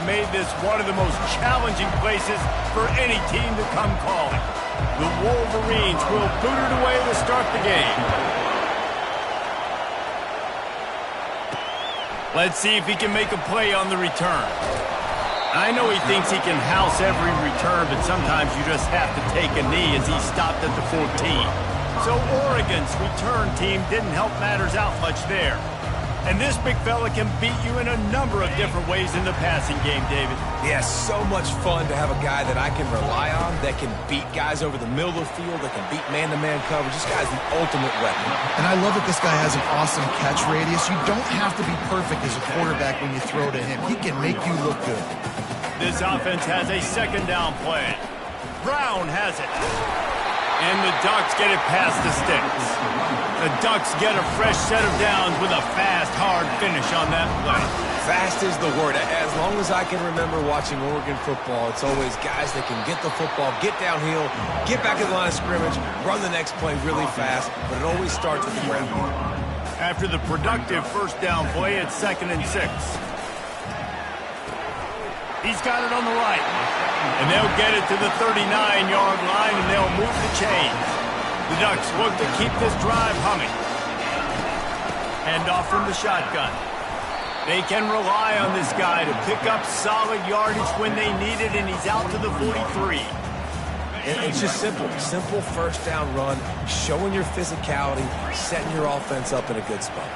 made this one of the most challenging places for any team to come calling. The Wolverines will boot it away to start the game. Let's see if he can make a play on the return. I know he thinks he can house every return, but sometimes you just have to take a knee as he stopped at the 14. So Oregon's return team didn't help matters out much there. And this big fella can beat you in a number of different ways in the passing game, David. Yeah, so much fun to have a guy that I can rely on, that can beat guys over the middle of the field, that can beat man-to-man coverage. This guy's the ultimate weapon. And I love that this guy has an awesome catch radius. You don't have to be perfect as a quarterback when you throw to him. He can make you look good. This offense has a second down play. Brown has it. And the Ducks get it past the sticks. The Ducks get a fresh set of downs with a fast, hard finish on that play. Fast is the word. As long as I can remember watching Oregon football, it's always guys that can get the football, get downhill, get back in the line of scrimmage, run the next play really fast, but it always starts with the ground game. After the productive first down play, it's 2nd and 6. He's got it on the right. And they'll get it to the 39-yard line, and they'll move the chains. The Ducks look to keep this drive humming. Hand off from the shotgun. They can rely on this guy to pick up solid yardage when they need it, and he's out to the 43. It's just simple. Simple first down run, showing your physicality, setting your offense up in a good spot.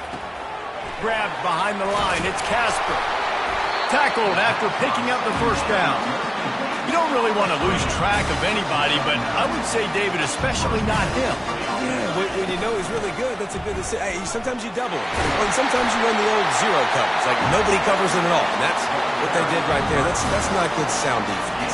Grabbed behind the line. It's Casper. Tackled after picking up the first down. You don't really want to lose track of anybody, but I would say, David, especially not him. Yeah, when you know he's really good, that's a good decision. Hey, sometimes you double it. And sometimes you run the old zero coverage. Like, nobody covers him at all. And that's what they did right there. That's not good sound defense.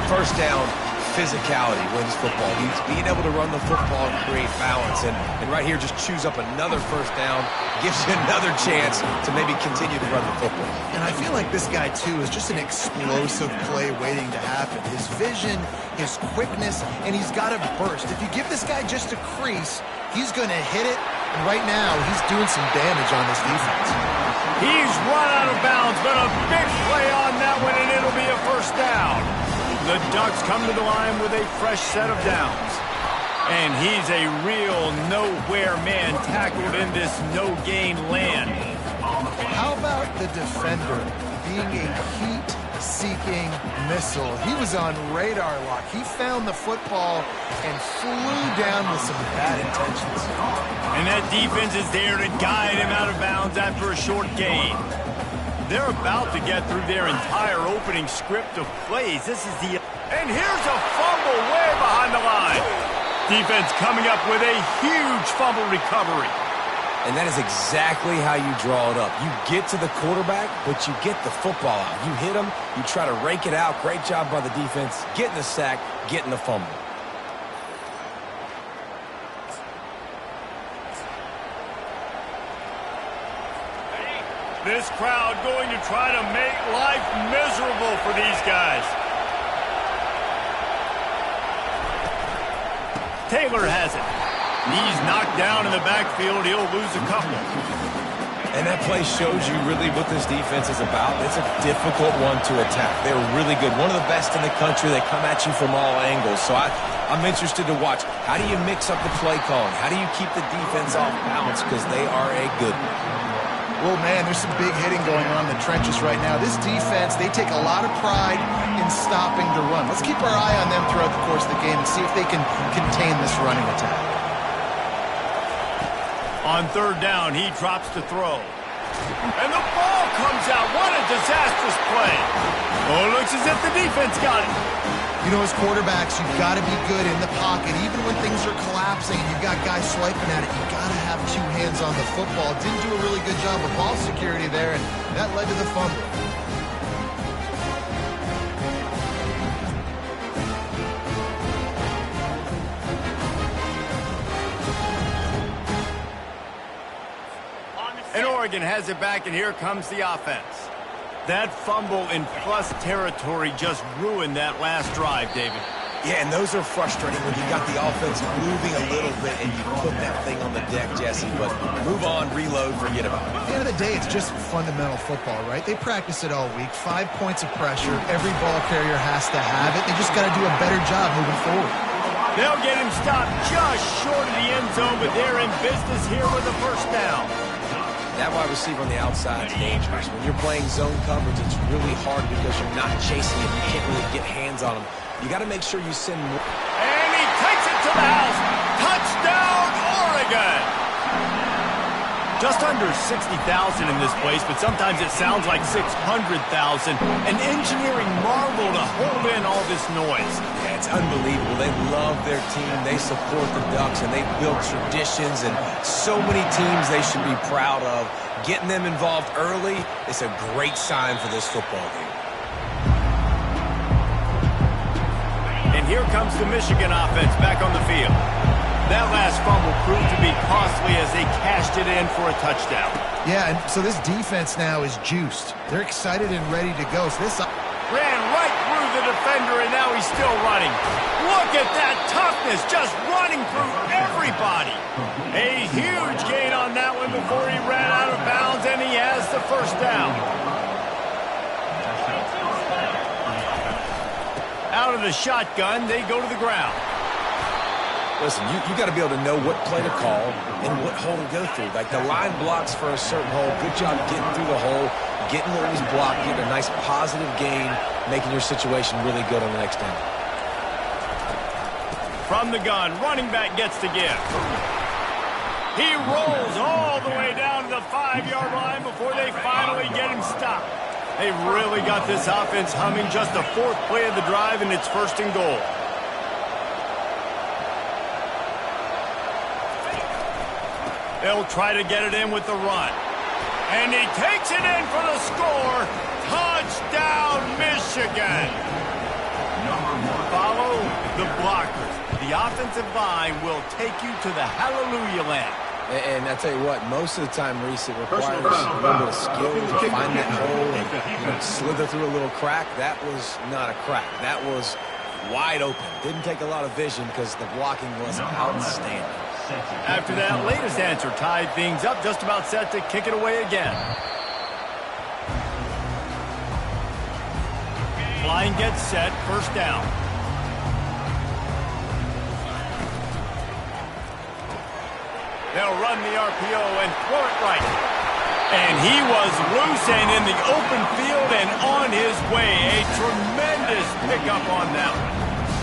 First down, physicality wins football. He's being able to run the football and create balance. And right here, just choose up another first down, gives you another chance to maybe continue to run the football. And I feel like this guy, too, is just an explosive play waiting to happen. His vision, his quickness, and he's got a burst. If you give this guy just a crease, he's going to hit it. And right now, he's doing some damage on this defense. He's run out of bounds, but a big play on that one, and it'll be a first down. The Ducks come to the line with a fresh set of downs. And he's a real nowhere man tackled in this no-gain land. How about the defender being a heat-seeking missile? He was on radar lock. He found the football and flew down with some bad intentions. And that defense is there to guide him out of bounds after a short gain. They're about to get through their entire opening script of plays. This is the... And here's a fumble way behind the line. Defense coming up with a huge fumble recovery. And that is exactly how you draw it up. You get to the quarterback, but you get the football out. You hit him, you try to rake it out. Great job by the defense. Getting the sack, getting the fumble. This crowd going to try to make life miserable for these guys. Taylor has it. He's knocked down in the backfield. He'll lose a couple. And that play shows you really what this defense is about. It's a difficult one to attack. They're really good. One of the best in the country. They come at you from all angles. So I'm interested to watch. How do you mix up the play calling? How do you keep the defense off balance? Because they are a good one. Well, man, there's some big hitting going on in the trenches right now. This defense, they take a lot of pride in stopping the run. Let's keep our eye on them throughout the course of the game and see if they can contain this running attack. On third down, he drops to throw. And the ball comes out. What a disastrous play. Oh, it looks as if the defense got it. You know, as quarterbacks, you've got to be good in the pocket. Even when things are collapsing and you've got guys swiping at it, you've got to have two hands on the football. Didn't do a really good job of ball security there, and that led to the fumble. And Oregon has it back, and here comes the offense. That fumble in plus territory just ruined that last drive, David. Yeah, and those are frustrating when you got the offense moving a little bit and you put that thing on the deck, Jesse. But move on, reload, forget about it. At the end of the day, it's just fundamental football, right? They practice it all week. 5 points of pressure. Every ball carrier has to have it. They just got to do a better job moving forward. They'll get him stopped just short of the end zone, but they're in business here with a first down. That wide receiver on the outside is dangerous. When you're playing zone coverage, it's really hard because you're not chasing him. You can't really get hands on him. You got to make sure you send more. And he takes it to the house. Touchdown, Oregon! Just under 60,000 in this place, but sometimes it sounds like 600,000. An engineering marvel to hold in all this noise. Yeah, it's unbelievable. They love their team. They support the Ducks, and they've built traditions and so many teams they should be proud of. Getting them involved early is a great sign for this football game. And here comes the Michigan offense back on the field. That last fumble proved to be costly as they cashed it in for a touchdown. Yeah, and so this defense now is juiced. They're excited and ready to go. So this ran right through the defender, and now he's still running. Look at that toughness, just running through everybody. A huge gain on that one before he ran out of bounds, and he has the first down. Out of the shotgun, they go to the ground. Listen, you got to be able to know what play to call and what hole to go through. Like the line blocks for a certain hole. Good job getting through the hole, getting what was blocked, getting a nice positive gain, making your situation really good on the next down. From the gun, running back gets to give. He rolls all the way down to the 5-yard line before they finally get him stopped. They really got this offense humming. Just the 4th play of the drive, and it's 1st and goal. They'll try to get it in with the run. And he takes it in for the score. Touchdown, Michigan. Follow the blockers. The offensive line will take you to the hallelujah land. And I tell you what, most of the time, Reese, it requires a little bit of skill to find that hole and slither through a little crack. That was not a crack. That was wide open. Didn't take a lot of vision because the blocking was outstanding. After that latest answer tied things up, just about set to kick it away again. Line gets set, first down. They'll run the RPO and throw it right. And he was loose and in the open field and on his way. A tremendous pickup on that one.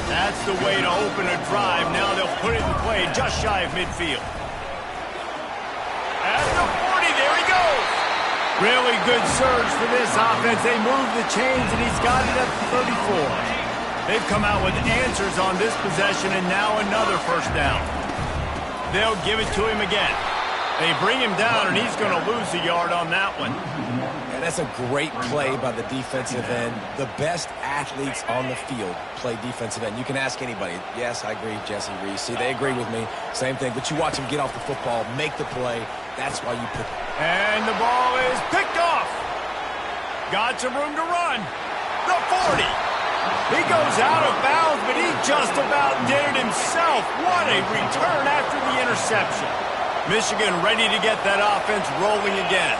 That's the way to open a drive. Now they'll put it in play just shy of midfield. At the 40, there he goes. Really good surge for this offense. They move the chains, and he's got it at the 34. They've come out with answers on this possession, and now another first down. They'll give it to him again. They bring him down, and he's going to lose a yard on that one. And that's a great play by the defensive end. The best athletes on the field play defensive end. You can ask anybody. Yes, I agree, Jesse Reese. See, they agree with me. Same thing. But you watch him get off the football, make the play. That's why you pick it. And the ball is picked off. Got some room to run. The 40. He goes out of bounds, but he just about did it himself. What a return after the interception. Michigan ready to get that offense rolling again.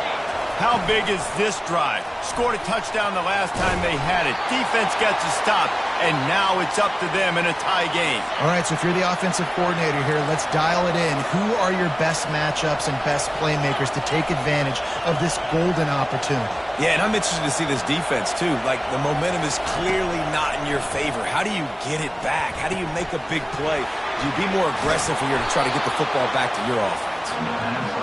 How big is this drive? Scored a touchdown the last time they had it. Defense gets a stop, and now it's up to them in a tie game. All right, so if you're the offensive coordinator here, let's dial it in. Who are your best matchups and best playmakers to take advantage of this golden opportunity? Yeah, and I'm interested to see this defense, too. Like, the momentum is clearly not in your favor. How do you get it back? How do you make a big play? Do you be more aggressive here to try to get the football back to your offense?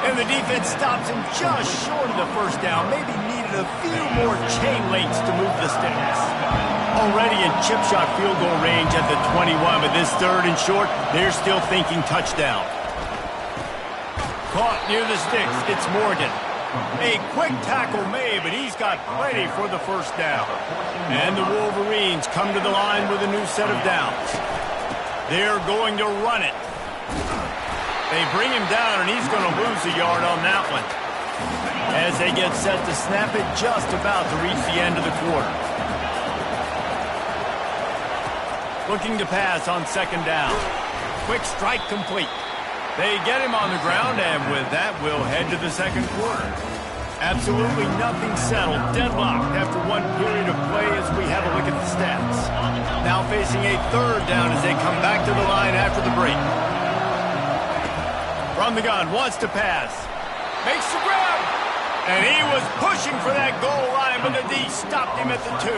And the defense stops him just short of the first down. Maybe needed a few more chain links to move the sticks. Already in chip shot field goal range at the 21, but this 3rd and short, they're still thinking touchdown. Caught near the sticks. It's Morgan. A quick tackle made, but he's got plenty for the first down. And the Wolverines come to the line with a new set of downs. They're going to run it. They bring him down, and he's going to lose a yard on that one. As they get set to snap it, just about to reach the end of the quarter. Looking to pass on second down. Quick strike complete. They get him on the ground, and with that, we'll head to the second quarter. Absolutely nothing settled. Deadlocked after one period of play as we have a look at the stats. Now facing a third down as they come back to the line after the break. From the gun, wants to pass. Makes the grab. And he was pushing for that goal line, but the D stopped him at the 2.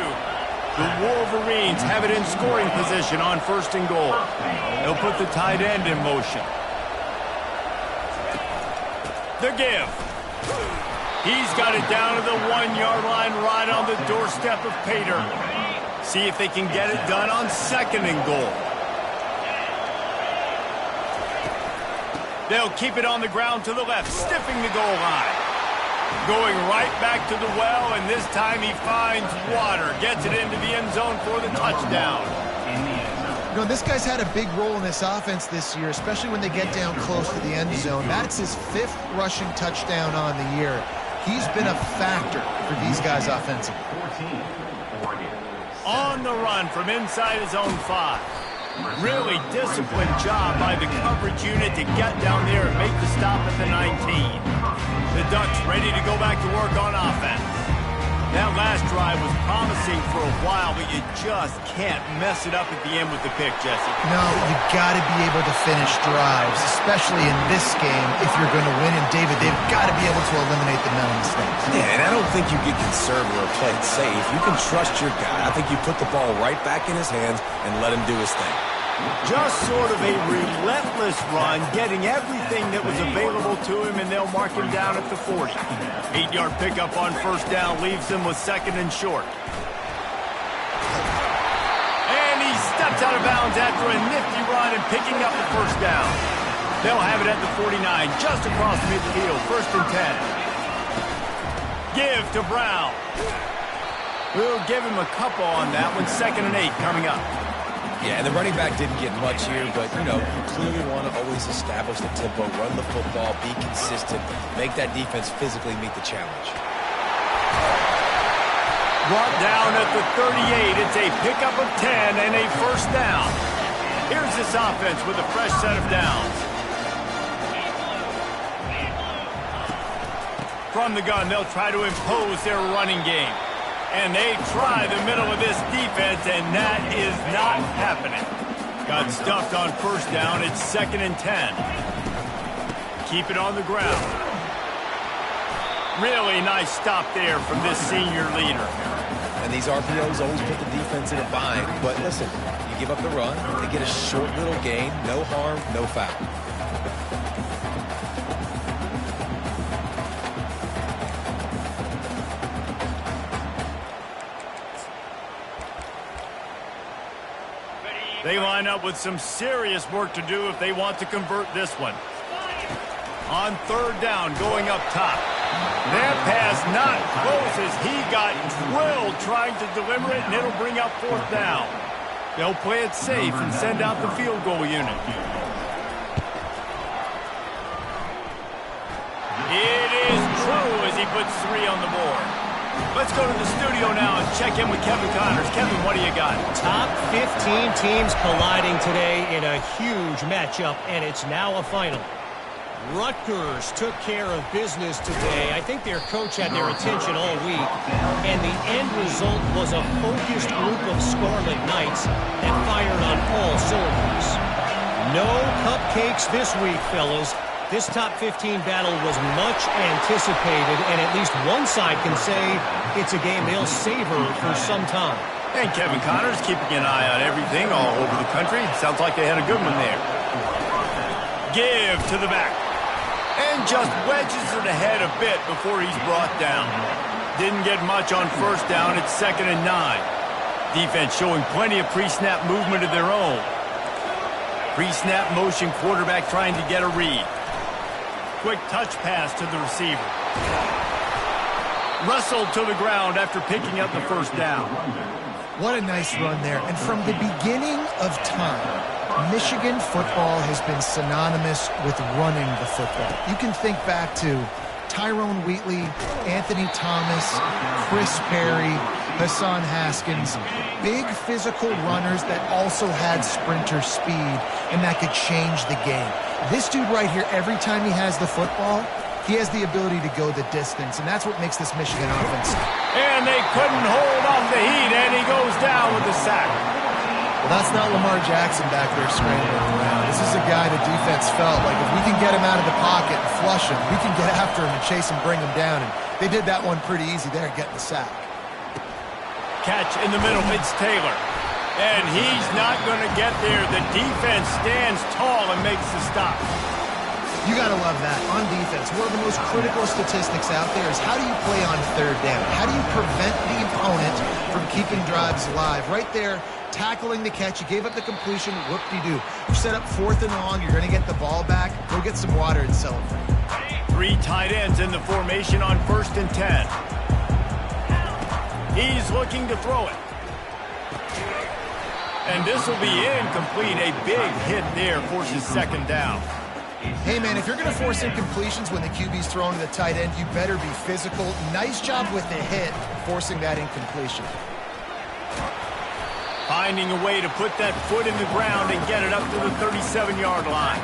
The Wolverines have it in scoring position on first and goal. They'll put the tight end in motion. The give. He's got it down to the 1-yard line right on the doorstep of Pater. See if they can get it done on second and goal. They'll keep it on the ground to the left, stiffing the goal line. Going right back to the well, and this time he finds water. Gets it into the end zone for the touchdown. You know, this guy's had a big role in this offense this year, especially when they get down close to the end zone. That's his 5th rushing touchdown on the year. He's been a factor for these guys offensively. On the run from inside his own 5. Really disciplined job by the coverage unit to get down there and make the stop at the 19. The Ducks ready to go back to work on offense. That last drive was promising for a while, but you just can't mess it up at the end with the pick, Jesse. No, you got to be able to finish drives, especially in this game if you're going to win. And David, they've got to be able to eliminate the mental mistakes. Yeah, and I don't think you get conservative or play it safe. You can trust your guy. I think you put the ball right back in his hands and let him do his thing. Just sort of a relentless run, getting everything that was available to him, and they'll mark him down at the 40. 8-yard pickup on first down leaves him with second and short. And he steps out of bounds after a nifty run and picking up the first down. They'll have it at the 49, just across midfield, first and 10. Give to Brown. We'll give him a couple on that one, second and 8 coming up. Yeah, and the running back didn't get much here, but, you know, you clearly want to always establish the tempo, run the football, be consistent, make that defense physically meet the challenge. Brought down at the 38. It's a pickup of 10 and a first down. Here's this offense with a fresh set of downs. From the gun, they'll try to impose their running game. And they try the middle of this defense, and that is not happening. Got stuffed on first down. It's second and 10. Keep it on the ground. Really nice stop there from this senior leader. And these RPOs always put the defense in a bind. But listen, you give up the run, they get a short little gain, no harm, no foul. They line up with some serious work to do if they want to convert this one. On third down, going up top. That pass not close as he got drilled trying to deliver it, and it'll bring up fourth down. They'll play it safe and send out the field goal unit. It is true as he puts 3 on the board. Let's go to the studio now and check in with Kevin Connors. Kevin, what do you got? Top 15 teams colliding today in a huge matchup, and it's now a final. Rutgers took care of business today. I think their coach had their attention all week, and the end result was a focused group of Scarlet Knights that fired on all cylinders. No cupcakes this week, fellas. This top 15 battle was much anticipated, and at least one side can say it's a game they'll savor for some time. And Kevin Connors keeping an eye on everything all over the country. Sounds like they had a good one there. Give to the back. And just wedges it ahead a bit before he's brought down. Didn't get much on first down. It's second and 9. Defense showing plenty of pre-snap movement of their own. Pre-snap motion, quarterback trying to get a read. Quick touch pass to the receiver. Wrestled to the ground after picking up the first down. What a nice run there. And from the beginning of time, Michigan football has been synonymous with running the football. You can think back to Tyrone Wheatley, Anthony Thomas, Chris Perry. Hassan Haskins. Big physical runners that also had sprinter speed, and that could change the game. This dude right here, every time he has the football, he has the ability to go the distance, and that's what makes this Michigan offense. And they couldn't hold off the heat, and he goes down with the sack. Well, that's not Lamar Jackson back there scrambling around. This is a guy the defense felt like if we can get him out of the pocket and flush him, we can get after him and chase him, bring him down, and they did that one pretty easy there, getting the sack. Catch in the middle, it's Taylor. And he's not going to get there. The defense stands tall and makes the stop. You got to love that. On defense, one of the most critical statistics out there is how do you play on third down? How do you prevent the opponent from keeping drives alive? Right there, tackling the catch. You gave up the completion. Whoop-de-doo. You set up 4th and long. You're going to get the ball back. Go get some water and celebrate. 3 tight ends in the formation on 1st and 10. He's looking to throw it. And this will be incomplete. A big hit there forces 2nd down. Hey, man, if you're going to force incompletions when the QB's throwing to the tight end, you better be physical. Nice job with the hit, forcing that incompletion. Finding a way to put that foot in the ground and get it up to the 37-yard line.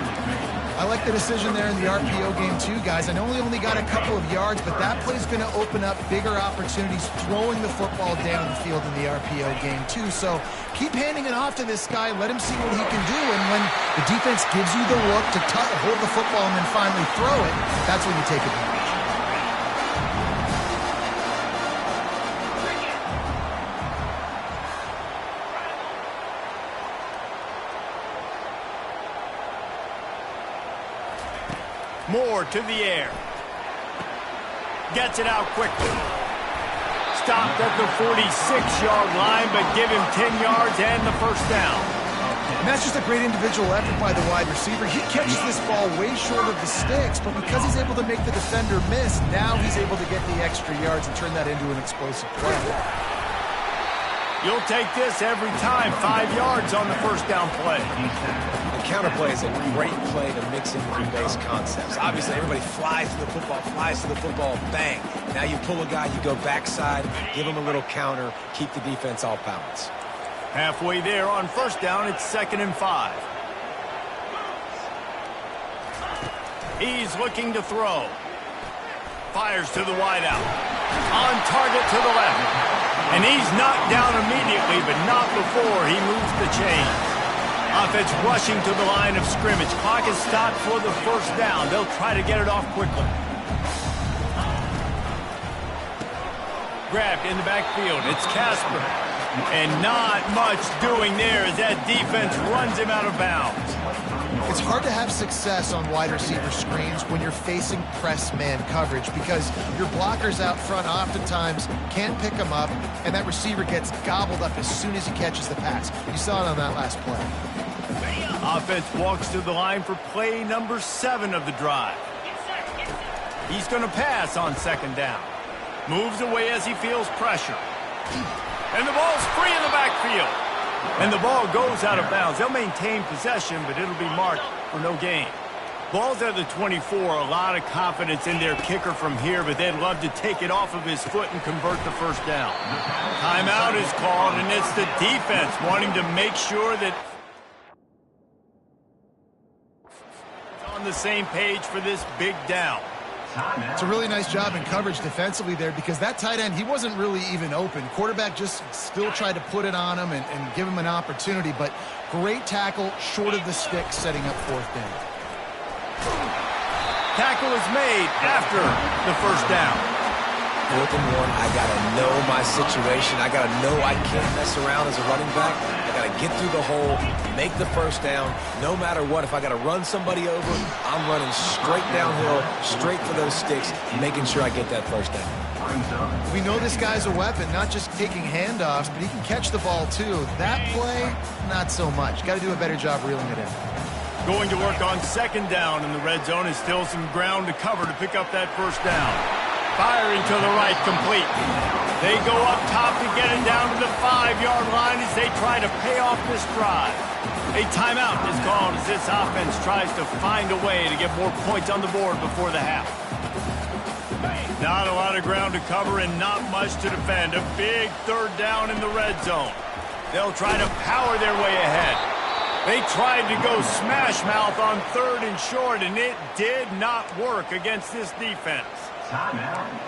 I like the decision there in the RPO game too, guys. I know we only got a couple of yards, but that play's going to open up bigger opportunities throwing the football down the field in the RPO game too. So keep handing it off to this guy. Let him see what he can do. And when the defense gives you the look to hold the football and then finally throw it, that's when you take advantage. Moore to the air. Gets it out quickly. Stopped at the 46-yard line, but give him 10 yards and the 1st down. And that's just a great individual effort by the wide receiver. He catches this ball way short of the sticks, but because he's able to make the defender miss, now he's able to get the extra yards and turn that into an explosive play. You'll take this every time. 5 yards on the 1st down play. The counter play is a great play to mix in with base concepts. Obviously, everybody flies to the football, bang. Now you pull a guy, you go backside, give him a little counter, keep the defense off balance. Halfway there on 1st down, it's 2nd and 5. He's looking to throw. Fires to the wideout. On target to the left. And he's knocked down immediately, but not before he moves the chains. Offense rushing to the line of scrimmage. Clock is stopped for the 1st down. They'll try to get it off quickly. Grabbed in the backfield. It's Casper. And not much doing there as that defense runs him out of bounds. It's hard to have success on wide receiver screens when you're facing press man coverage because your blockers out front oftentimes can't pick them up, and that receiver gets gobbled up as soon as he catches the pass. You saw it on that last play. Offense walks to the line for play number 7 of the drive. He's going to pass on 2nd down. Moves away as he feels pressure. And the ball's free in the backfield. And the ball goes out of bounds. They'll maintain possession, but it'll be marked for no gain. Ball's at the 24. A lot of confidence in their kicker from here, but they'd love to take it off of his foot and convert the 1st down. Timeout is called, and it's the defense wanting to make sure that it's on the same page for this big down. It's a really nice job in coverage defensively there because that tight end, he wasn't really even open. Quarterback just still tried to put it on him and give him an opportunity, but great tackle short of the stick setting up 4th down. Tackle is made after the 1st down. 4th and 1, I got to know my situation. I got to know I can't mess around as a running back. I got to get through the hole, make the 1st down, no matter what. If I got to run somebody over, I'm running straight downhill, straight for those sticks, making sure I get that 1st down. We know this guy's a weapon, not just taking handoffs, but he can catch the ball too. That play, not so much. Got to do a better job reeling it in. Going to work on 2nd down in the red zone is still some ground to cover to pick up that 1st down. Firing to the right, complete. They go up top to get it down to the 5-yard line as they try to pay off this drive. A timeout is called as this offense tries to find a way to get more points on the board before the half. Not a lot of ground to cover and not much to defend. A big third down in the red zone. They'll try to power their way ahead. They tried to go smash mouth on 3rd and short, and it did not work against this defense.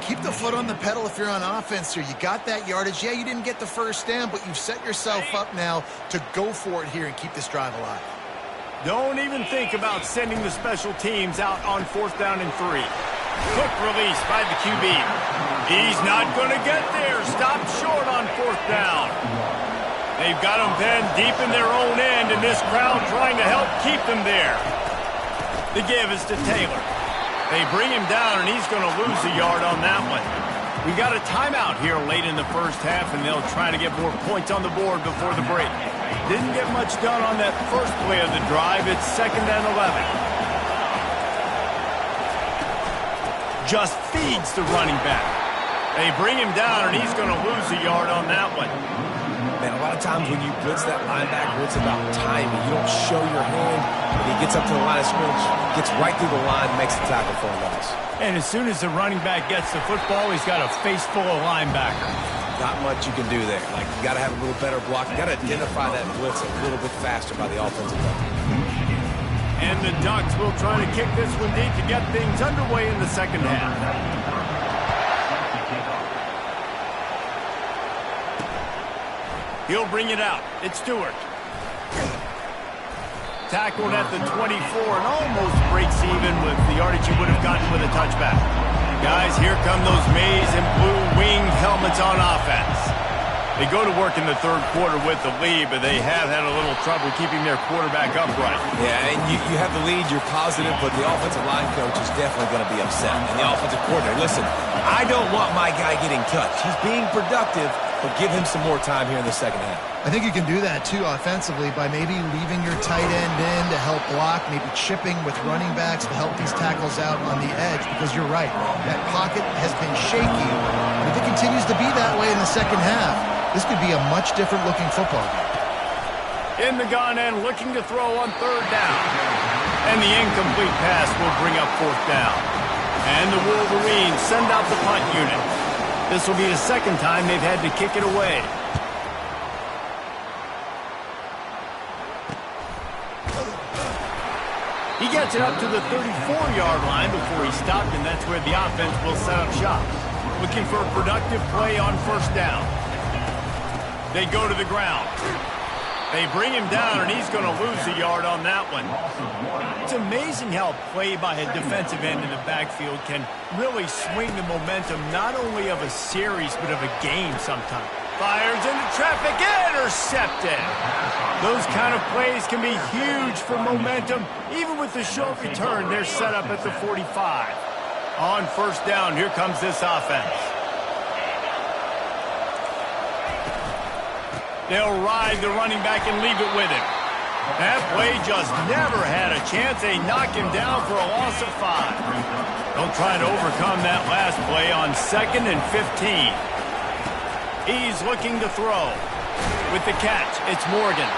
Keep the foot on the pedal if you're on offense here. You got that yardage. Yeah, you didn't get the first down, but you've set yourself up now to go for it here and keep this drive alive. Don't even think about sending the special teams out on 4th down and 3. Quick release by the QB. He's not going to get there. Stopped short on 4th down. They've got them pinned deep in their own end, and this crowd trying to help keep them there. The give is to Taylor. They bring him down, and he's going to lose a yard on that one. We got a timeout here late in the first half, and they'll try to get more points on the board before the break. Didn't get much done on that first play of the drive. It's 2nd and 11. Just feeds the running back. They bring him down, and he's going to lose a yard on that one. Man, a lot of times when you blitz that linebacker, it's about timing. You don't show your hand, and he gets up to the line of scrimmage, gets right through the line, makes the tackle for a loss. And as soon as the running back gets the football, he's got a face full of linebackers. Not much you can do there. Like, you got to have a little better block. You got to identify that blitz a little bit faster by the offensive line. And the Ducks will try to kick this one deep to get things underway in the second half. He'll bring it out. It's Stewart. Tackled at the 24 and almost breaks even with the yardage he would have gotten with a touchback. Guys, here come those maize and blue winged helmets on offense. They go to work in the 3rd quarter with the lead, but they have had a little trouble keeping their quarterback upright. Yeah, and you have the lead, you're positive, but the offensive line coach is definitely going to be upset. And the offensive coordinator, listen, I don't want my guy getting touched. He's being productive, but give him some more time here in the second half. I think you can do that, too, offensively, by maybe leaving your tight end in to help block, maybe chipping with running backs to help these tackles out on the edge, because you're right. That pocket has been shaky, and if it continues to be that way in the second half, this could be a much different-looking football game. In the gun and looking to throw on 3rd down. And the incomplete pass will bring up 4th down. And the Wolverines send out the punt unit. This will be the 2nd time they've had to kick it away. He gets it up to the 34-yard line before he stopped, and that's where the offense will set up shop. Looking for a productive play on 1st down. They go to the ground. They bring him down, and he's going to lose a yard on that one. It's amazing how play by a defensive end in the backfield can really swing the momentum not only of a series but of a game sometimes. Fires into traffic, intercepted. Those kind of plays can be huge for momentum. Even with the short return, they're set up at the 45. On 1st down, here comes this offense. They'll ride the running back and leave it with him. That play just never had a chance. They knock him down for a loss of 5. They'll try to overcome that last play on 2nd and 15. He's looking to throw. With the catch, it's Morgan.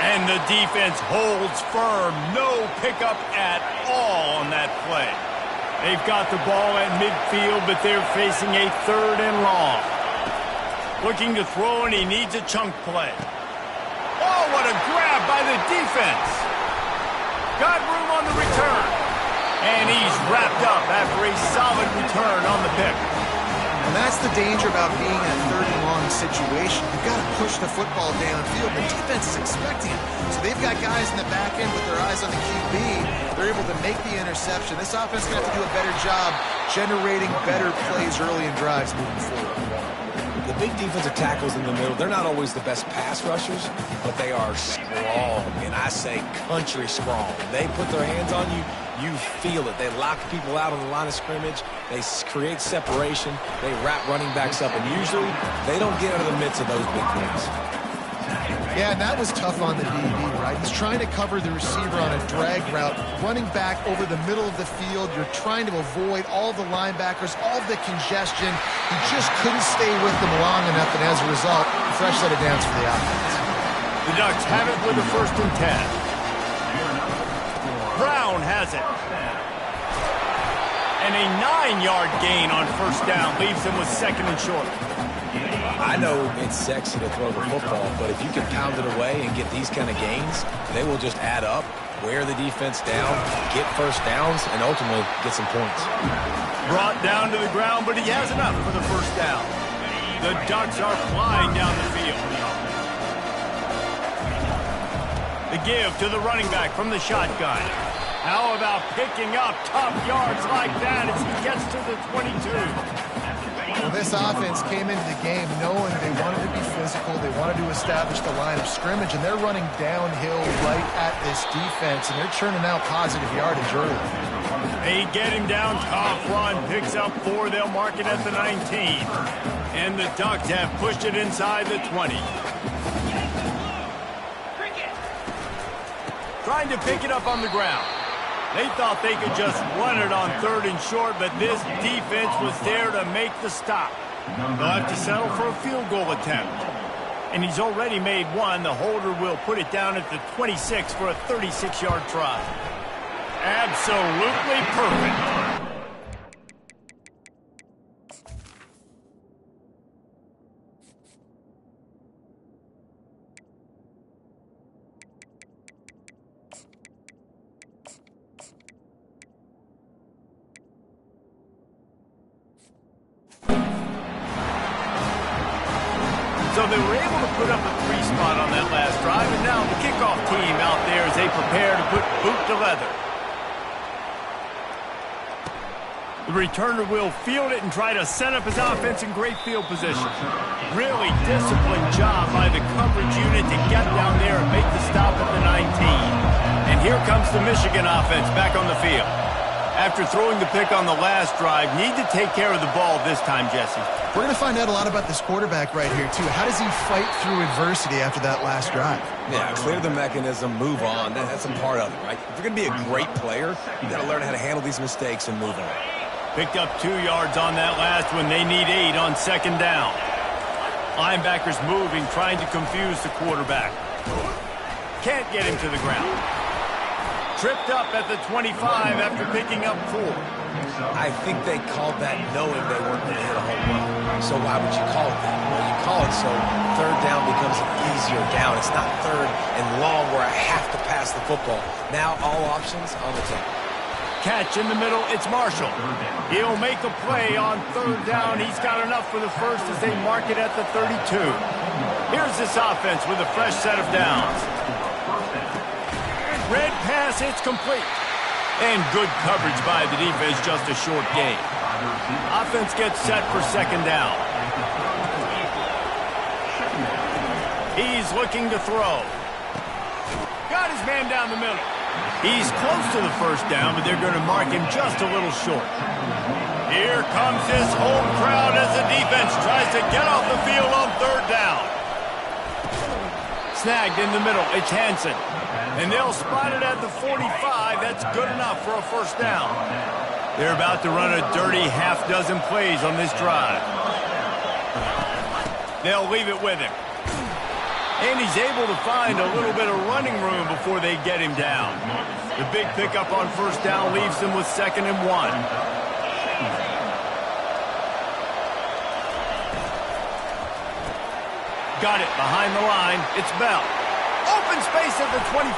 And the defense holds firm. No pickup at all on that play. They've got the ball at midfield, but they're facing a 3rd and long. Looking to throw, and he needs a chunk play. Oh, what a grab by the defense. Got room on the return. And he's wrapped up after a solid return on the pick. And that's the danger about being in a 3rd and long situation. You've got to push the football downfield. The defense is expecting it. So they've got guys in the back end with their eyes on the QB. They're able to make the interception. This offense is going to have to do a better job generating better plays early in drives moving forward. The big defensive tackles in the middle, they're not always the best pass rushers, but they are strong, and I say country strong. They put their hands on you, you feel it. They lock people out on the line of scrimmage. They create separation. They wrap running backs up, and usually they don't get out of the midst of those big plays. Yeah, and that was tough on the DB, right? He's trying to cover the receiver on a drag route, running back over the middle of the field. You're trying to avoid all the linebackers, all the congestion. He just couldn't stay with them long enough, and as a result, a fresh set of downs for the offense. The Ducks have it with a 1st and 10. Brown has it. And a 9-yard gain on first down leaves him with second and short. I know it's sexy to throw the football, but if you can pound it away and get these kind of gains, they will just add up, wear the defense down, get first downs, and ultimately get some points. Brought down to the ground, but he has enough for the first down. The Ducks are flying down the field. The give to the running back from the shotgun. How about picking up tough yards like that as he gets to the 22? Well, this offense came into the game knowing they wanted to be physical, they wanted to establish the line of scrimmage, and they're running downhill right at this defense, and they're churning out positive yardage early. They get him down, tough run, picks up 4, they'll mark it at the 19. And the Ducks have pushed it inside the 20. Trying to pick it up on the ground. They thought they could just run it on 3rd and short, but this defense was there to make the stop. They'll have to settle for a field goal attempt. And he's already made one. The holder will put it down at the 26 for a 36-yard try. Absolutely perfect. So they were able to put up a 3 spot on that last drive, and now the kickoff team out there as they prepare to put boot to leather. The returner will field it and try to set up his offense in great field position. Really disciplined job by the coverage unit to get down there and make the stop at the 19. And here comes the Michigan offense back on the field. After throwing the pick on the last drive, need to take care of the ball this time, Jesse. We're going to find out a lot about this quarterback right here, too. How does he fight through adversity after that last drive? Yeah, clear the mechanism, move on. That's a part of it, right? If you're going to be a great player, you got to learn how to handle these mistakes and move on. Picked up 2 yards on that last one. They need 8 on second down. Linebackers moving, trying to confuse the quarterback. Can't get him to the ground. Tripped up at the 25 after picking up 4. I think they called that knowing they weren't going to hit a home run. So why would you call it that? Well, you call it so 3rd down becomes an easier down. It's not 3rd and long where I have to pass the football. Now all options on the table. Catch in the middle, it's Marshall. He'll make a play on 3rd down. He's got enough for the first as they mark it at the 32. Here's this offense with a fresh set of downs. Red pass, it's complete. And good coverage by the defense, just a short gain. Offense gets set for second down. He's looking to throw. Got his man down the middle. He's close to the first down, but they're going to mark him just a little short. Here comes this home crowd as the defense tries to get off the field on 3rd down. Snagged in the middle, it's Hansen. And they'll spot it at the 45. That's good enough for a first down. They're about to run a dirty half-dozen plays on this drive. They'll leave it with him. And he's able to find a little bit of running room before they get him down. The big pickup on first down leaves them with 2nd and 1. Got it behind the line. It's Bell. Open space at the 25.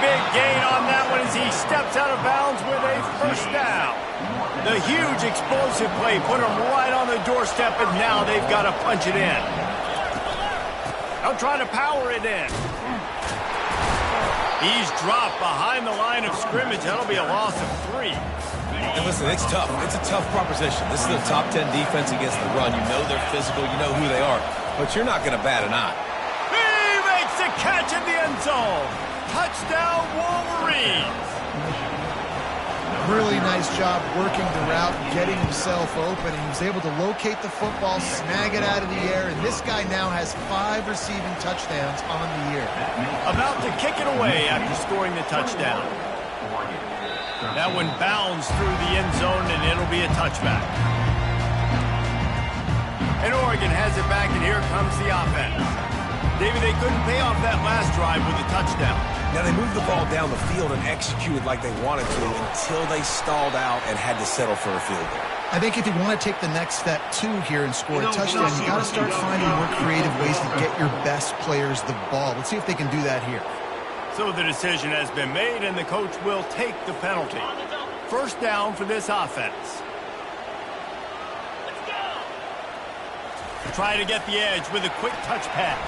Big gain on that one as he steps out of bounds with a first down. The huge explosive play put him right on the doorstep, and now they've got to punch it in. They'll try to power it in. He's dropped behind the line of scrimmage. That'll be a loss of 3. And listen, it's tough. It's a tough proposition. This is the top 10 defense against the run. You know they're physical. You know who they are. But you're not going to bat an eye. He makes a catch in the end zone. Touchdown, Wolverines. Really nice job working the route and getting himself open. He was able to locate the football, snag it out of the air, and this guy now has 5 receiving touchdowns on the year. About to kick it away after scoring the touchdown. That one bounds through the end zone, and it'll be a touchback. And Oregon has it back, and here comes the offense. David, they couldn't pay off that last drive with a touchdown. Now, they moved the ball down the field and executed like they wanted to until they stalled out and had to settle for a field goal. I think if you want to take the next step, too, here and score a touchdown, you got to start finding more creative ways to get your best players the ball. Let's see if they can do that here. So the decision has been made, and the coach will take the penalty. First down for this offense. Try to get the edge with a quick touch pass.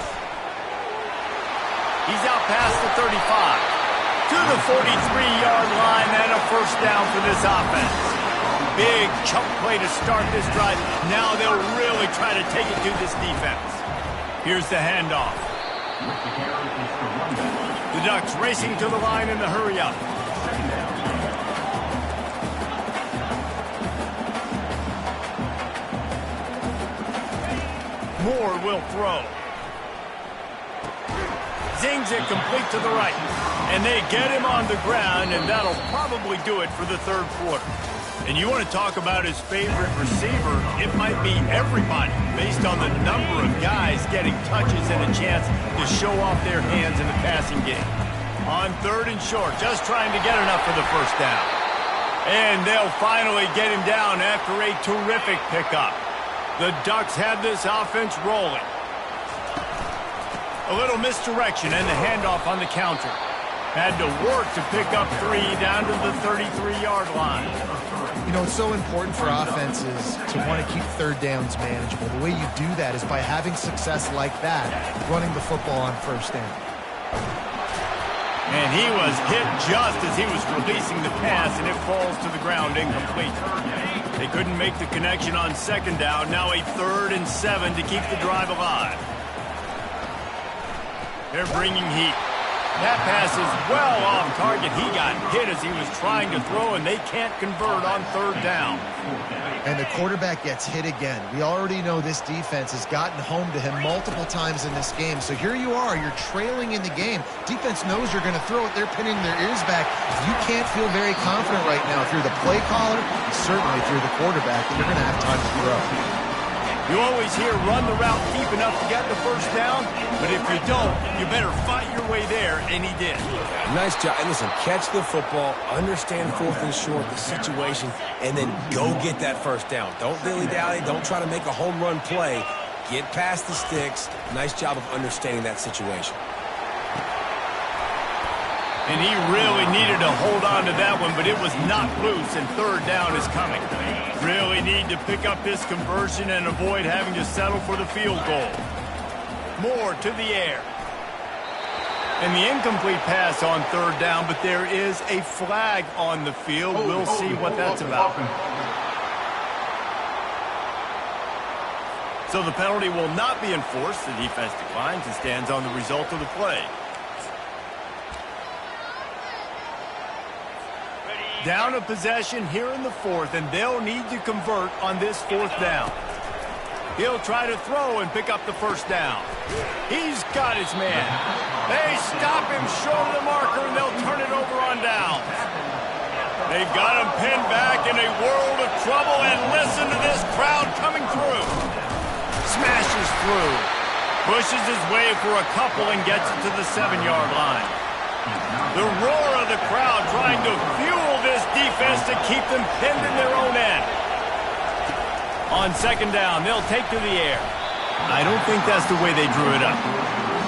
He's out past the 35. To the 43-yard line, and a first down for this offense. Big chunk play to start this drive. Now they'll really try to take it to this defense. Here's the handoff. The Ducks racing to the line in the hurry up. Moore will throw. Zings it complete to the right. And they get him on the ground, and that'll probably do it for the third quarter. And you want to talk about his favorite receiver, it might be everybody based on the number of guys getting touches and a chance to show off their hands in the passing game. On third and short, just trying to get enough for the first down. And they'll finally get him down after a terrific pickup. The Ducks had this offense rolling. A little misdirection and the handoff on the counter. Had to work to pick up 3 down to the 33-yard line. You know, it's so important for offenses to want to keep third downs manageable. The way you do that is by having success like that, running the football on first down. And he was hit just as he was releasing the pass, and it falls to the ground incomplete. They couldn't make the connection on second down. Now a 3rd and 7 to keep the drive alive. They're bringing heat. That pass is well off target. He got hit as he was trying to throw, and they can't convert on third down. And the quarterback gets hit again. We already know this defense has gotten home to him multiple times in this game. So here you are. You're trailing in the game. Defense knows you're going to throw it. They're pinning their ears back. You can't feel very confident right now through the play caller, and certainly through the quarterback, that you're going to have time to throw. You always hear run the route deep enough to get the first down, but if you don't, you better fight your way there, and he did. Nice job. And listen, catch the football, understand 4th and short, the situation, and then go get that first down. Don't dilly-dally. Don't try to make a home run play. Get past the sticks. Nice job of understanding that situation. And he really needed to hold on to that one, but it was not loose, and third down is coming. Really need to pick up this conversion and avoid having to settle for the field goal. Moore to the air. And the incomplete pass on third down, but there is a flag on the field. We'll see what that's about. So the penalty will not be enforced. The defense declines and stands on the result of the play. Down a possession here in the 4th, and they'll need to convert on this 4th down. He'll try to throw and pick up the first down. He's got his man. They stop him short of the marker, and they'll turn it over on down. They've got him pinned back in a world of trouble, and listen to this crowd coming through. Smashes through. Pushes his way for a couple and gets it to the 7-yard line. The roar of the crowd trying to fuel this defense to keep them pinned in their own end. On second down, they'll take to the air. I don't think that's the way they drew it up.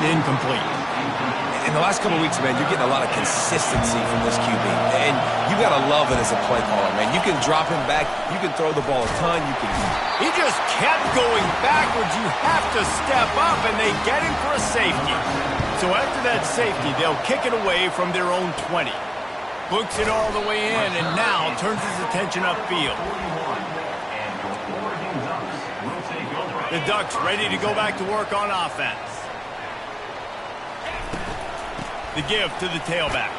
Incomplete. In the last couple of weeks, man, you're getting a lot of consistency from this QB. And you got to love it as a play caller, man. You can drop him back. You can throw the ball a ton. He just kept going backwards. You have to step up, and they get him for a safety. So after that safety, they'll kick it away from their own 20. Books it all the way in, and now turns his attention upfield. The Ducks ready to go back to work on offense. The give to the tailback.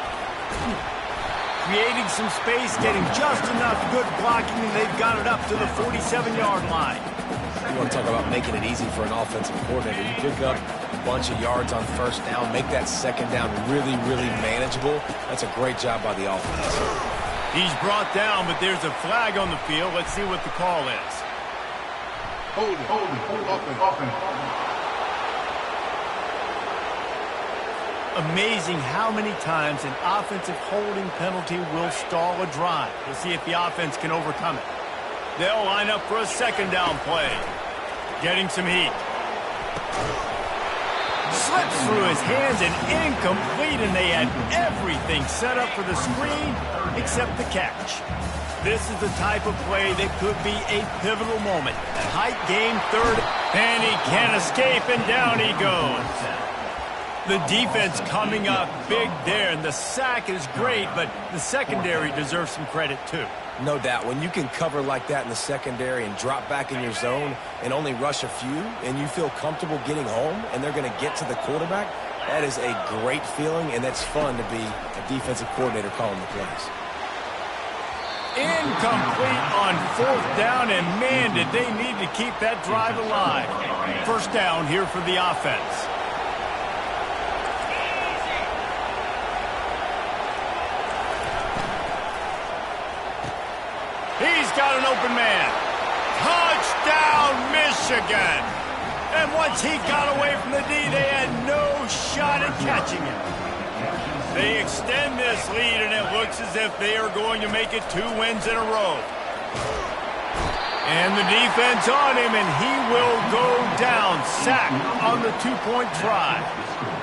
Creating some space, getting just enough good blocking, and they've got it up to the 47-yard line. You want to talk about making it easy for an offensive coordinator. You pick up a bunch of yards on first down, make that second down really, really manageable. That's a great job by the offense. He's brought down, but there's a flag on the field. Let's see what the call is. Hold it, offense. Amazing how many times an offensive holding penalty will stall a drive. We'll see if the offense can overcome it. They'll line up for a second down play. Getting some heat. Slips through his hands and incomplete, and they had everything set up for the screen except the catch. This is the type of play that could be a pivotal moment. Tight game, third, and he can't escape, and down he goes. The defense coming up big there, and the sack is great, but the secondary deserves some credit too. No doubt. When you can cover like that in the secondary and drop back in your zone and only rush a few, and you feel comfortable getting home, and they're going to get to the quarterback, that is a great feeling, and it's fun to be a defensive coordinator calling the plays. Incomplete on fourth down, and man, did they need to keep that drive alive. First down here for the offense. He's got an open man. Touchdown, Michigan. And once he got away from the D, they had no shot at catching him. They extend this lead, and it looks as if they are going to make it 2 wins in a row. And the defense on him, and he will go down. Sacked on the 2-point try.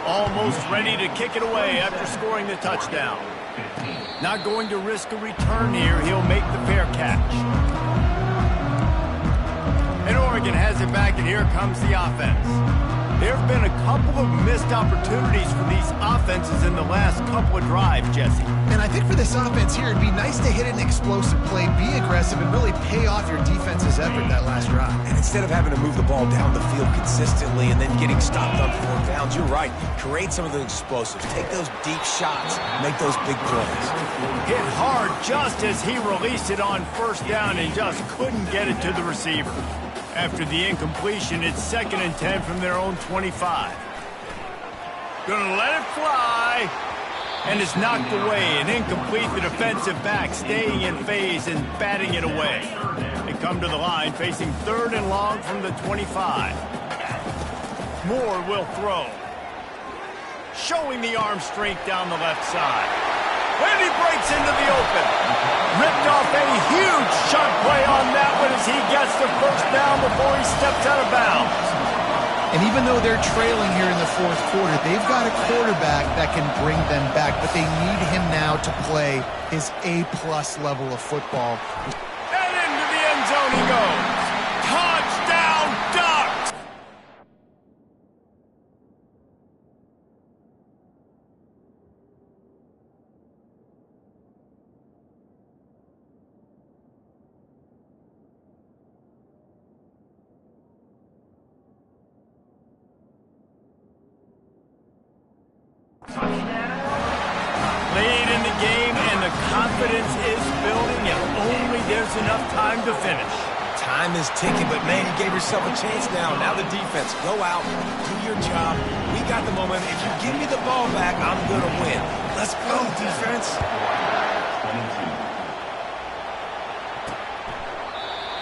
Almost ready to kick it away after scoring the touchdown. Not going to risk a return here. He'll make the fair catch. And Oregon has it back, and here comes the offense. There have been a couple of missed opportunities for these offenses in the last couple of drives, Jesse. And I think for this offense here, it'd be nice to hit an explosive play, be aggressive, and really pay off your defense's effort that last drive. And instead of having to move the ball down the field consistently and then getting stopped on 4th downs, you're right. Create some of the explosives. Take those deep shots. Make those big plays. Hit hard just as he released it on 1st down and just couldn't get it to the receiver. After the incompletion, it's 2nd and 10 from their own 25. Gonna let it fly. And it's knocked away and incomplete. The defensive back staying in phase and batting it away. They come to the line facing 3rd and long from the 25. Moore will throw. Showing the arm strength down the left side. And he breaks into the open. Ripped off a huge shot play on that one as he gets the 1st down before he steps out of bounds. And even though they're trailing here in the 4th quarter, they've got a quarterback that can bring them back, but they need him now to play his A-plus level of football. And into the end zone he goes. Touchdown, Ducks! Late in the game, and the confidence is building, and only there's enough time to finish. Time is ticking, but man, you gave yourself a chance now. Now the defense, go out, do your job. We got the moment. If you give me the ball back, I'm going to win. Let's go, defense.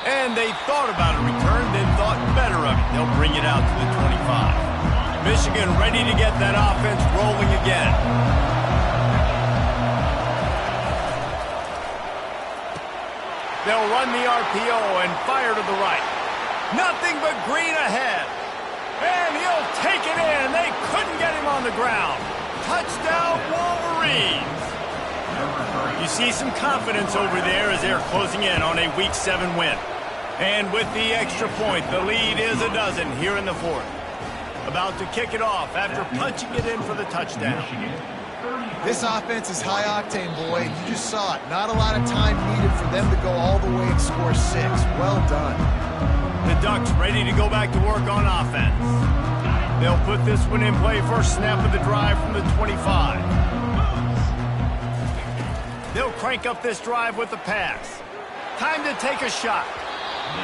And they thought about a return, then thought better of it. They'll bring it out to the 25. Michigan ready to get that offense rolling again. They'll run the RPO and fire to the right. Nothing but green ahead. And he'll take it in. They couldn't get him on the ground. Touchdown, Wolverines. You see some confidence over there as they're closing in on a Week 7 win. And with the extra point, the lead is 12 here in the 4th. About to kick it off after punching it in for the touchdown. This offense is high octane, boy. You just saw it. Not a lot of time needed for them to go all the way and score 6. Well done. The Ducks ready to go back to work on offense. They'll put this one in play first snap of the drive from the 25. They'll crank up this drive with the pass. Time to take a shot.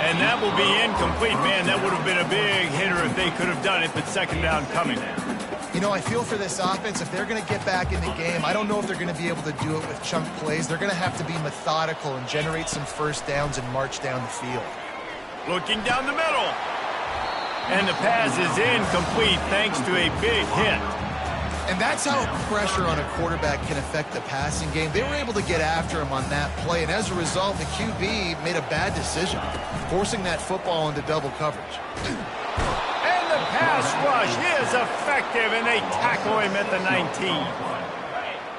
And that will be incomplete. Man, that would have been a big hitter if they could have done it, but 2nd down coming. You know, I feel for this offense, if they're going to get back in the game, I don't know if they're going to be able to do it with chunk plays. They're going to have to be methodical and generate some 1st downs and march down the field. Looking down the middle. And the pass is incomplete thanks to a big hit. And that's how pressure on a quarterback can affect the passing game. They were able to get after him on that play, and as a result, the QB made a bad decision, forcing that football into double coverage. And the pass rush is effective, and they tackle him at the 19.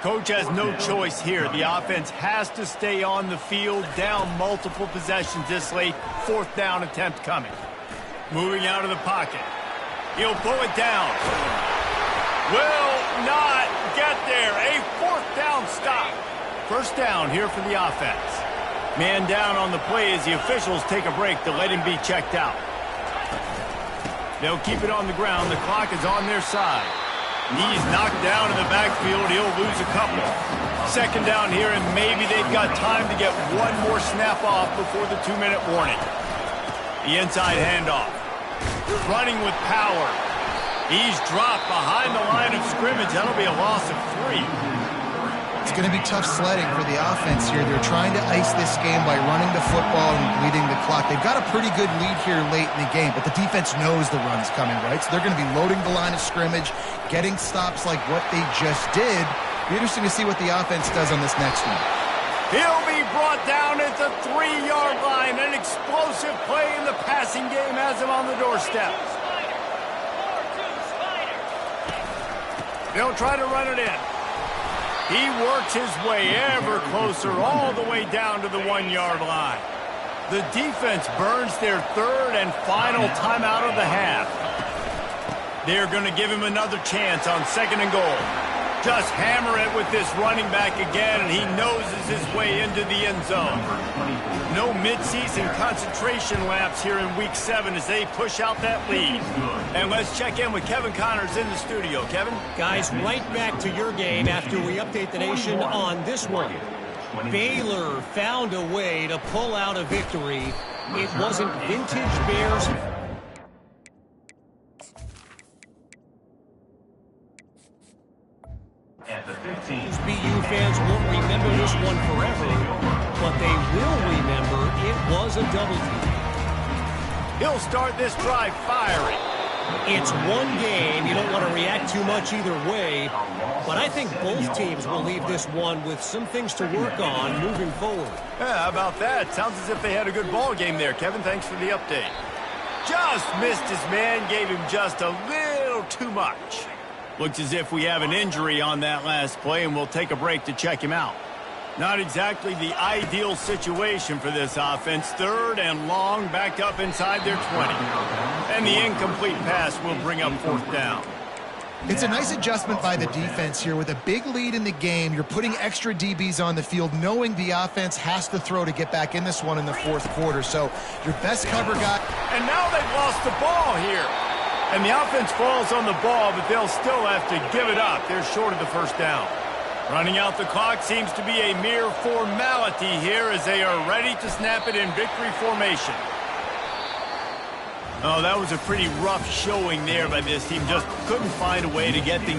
Coach has no choice here. The offense has to stay on the field, down multiple possessions this late. 4th down attempt coming. Moving out of the pocket. He'll pull it down. Will not get there. A 4th down stop. 1st down here for the offense. Man down on the play as the officials take a break to let him be checked out. They'll keep it on the ground. The clock is on their side. He's knocked down in the backfield. He'll lose a couple. 2nd down here, and maybe they've got time to get one more snap off before the 2-minute warning. The inside handoff. Running with power. He's dropped behind the line of scrimmage. That'll be a loss of 3. It's going to be tough sledding for the offense here. They're trying to ice this game by running the football and bleeding the clock. They've got a pretty good lead here late in the game, but the defense knows the run's coming, right? So they're going to be loading the line of scrimmage, getting stops like what they just did. Be interesting to see what the offense does on this next one. He'll be brought down at the 3-yard line. An explosive play in the passing game has him on the doorstep. They'll try to run it in. He works his way ever closer all the way down to the 1-yard line. The defense burns their 3rd and final timeout of the half. They're going to give him another chance on 2nd and goal. Just hammer it with this running back again, and he noses his way into the end zone. No midseason concentration laps here in Week 7 as they push out that lead. And let's check in with Kevin Connors in the studio. Kevin? Guys, right back to your game after we update the nation on this one. Baylor found a way to pull out a victory. It wasn't vintage Bears. BU fans won't remember this one forever, but they will remember it was a double team. He'll start this drive firing. It's one game. You don't want to react too much either way, but I think both teams will leave this one with some things to work on moving forward. Yeah, how about that? Sounds as if they had a good ball game there. Kevin, thanks for the update. Just missed his man, gave him just a little too much. Looks as if we have an injury on that last play, and we'll take a break to check him out. Not exactly the ideal situation for this offense. 3rd and long, backed up inside their 20. And the incomplete pass will bring up 4th down. It's a nice adjustment by the defense here. With a big lead in the game, you're putting extra DBs on the field, knowing the offense has to throw to get back in this one in the 4th quarter. So your best cover guy. And now they've lost the ball here. And the offense falls on the ball, but they'll still have to give it up. They're short of the 1st down. Running out the clock seems to be a mere formality here as they are ready to snap it in victory formation. Oh, that was a pretty rough showing there by this team. Just couldn't find a way to get things